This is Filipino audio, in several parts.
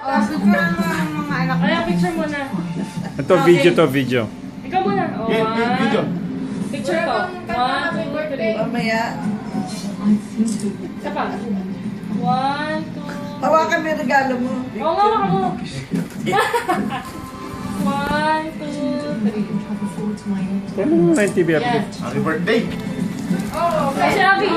picture mo ng mga anak mo. Ay, picture mo na. Ito, video. Ikaw muna. Oh, Video. Picture ko. 1, 2, 3. Mamaya. Isa pa. 1, 2. Hawakan mo yung regalo mo. Oo nga, waka mo. 1, 2, 3. Ano mo na yung TV update? Happy birthday! Kasi Abby,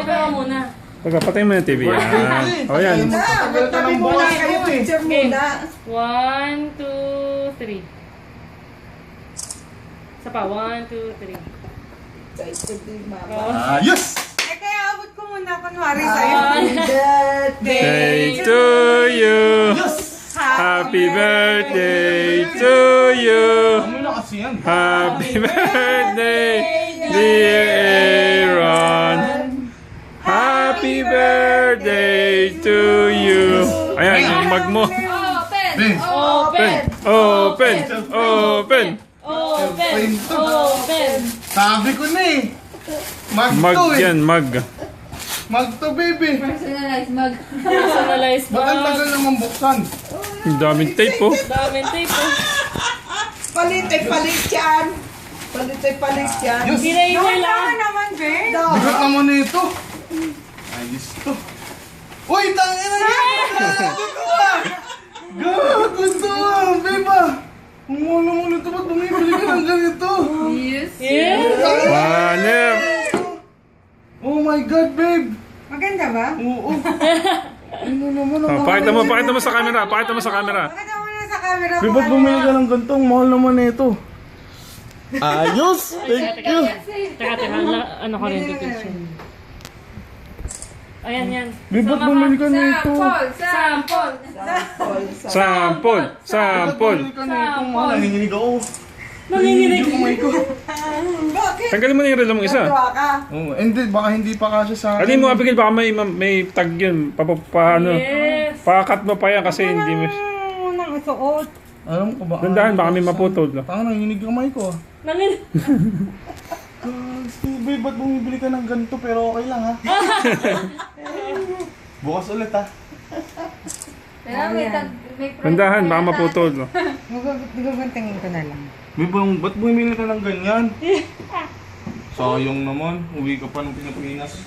tayo muna. Patay mo na yung TV. Yan. O yan. Magtabi muna kayo. Picture muna. 1, 2, 3. Isa pa, 1, 2, 3. Ayos! Eh, kaya abot ko muna kunwari sa'yo. Day to you. Yes! Happy birthday to you. Ano na kasi yan? Happy birthday, dear Aaron. Happy birthday to you. Ayan, yung mug mo. Open! Ben. Open! Open! Open! Open! Open! Sabi ko na eh! Mag Mug to eh! yan, mug. Mag to baby! Personalized Ba't ang tagal bag. naman buksan? Ang daming tape oh. Daming tape oh. Palit yan. Palit yan. Yes! Eraser lang. naman, Ben. Bigat naman na ito! Ayos to! Uy! Tangin na yan! Gago to ah! Gago to ah! Beba! Ang mula ito ba't bumibili ka ng ganito? Yes! Wanep! Oh my God, babe! Maganda ba? Oo! Ano naman ang Oh, pakita mo sa camera. Pakita mo sa camera. Maganda mo na sa camera. Babe, ba't bumili ka ng ganito? Ang mahal naman na ito. Ayos! Thank you! Teka, ano ko rin picture. Ayan, yan. Babe, ba't bumili ka nito? Sample! Sample! Sample! Bumili ka nito, mahal. Nanginginig ako. Nanginginig. Yung kamay ko. Bakit? Tanggalin mo na yung relo mong isa. Natuwa ka. Oh, hindi, baka hindi pa kasya sa Alin mo, Abigail, baka may tag yun. Ano, Yes! pakat mo pa yan kasi hindi mo. Nang suot. Alam ko ba? Dandahan, baka may maputol. Tanga, nanginginig yung kamay ko. Nanginginig. Babe, ba't bumibili ka ng ganito pero okay lang ha? Bukas ulit ha? Dandahan, baka maputol. Guguntingin ko na lang. Babe, ba't bumibili ka ng ganyan? Sayang naman, uwi ka pa ng Pilipinas.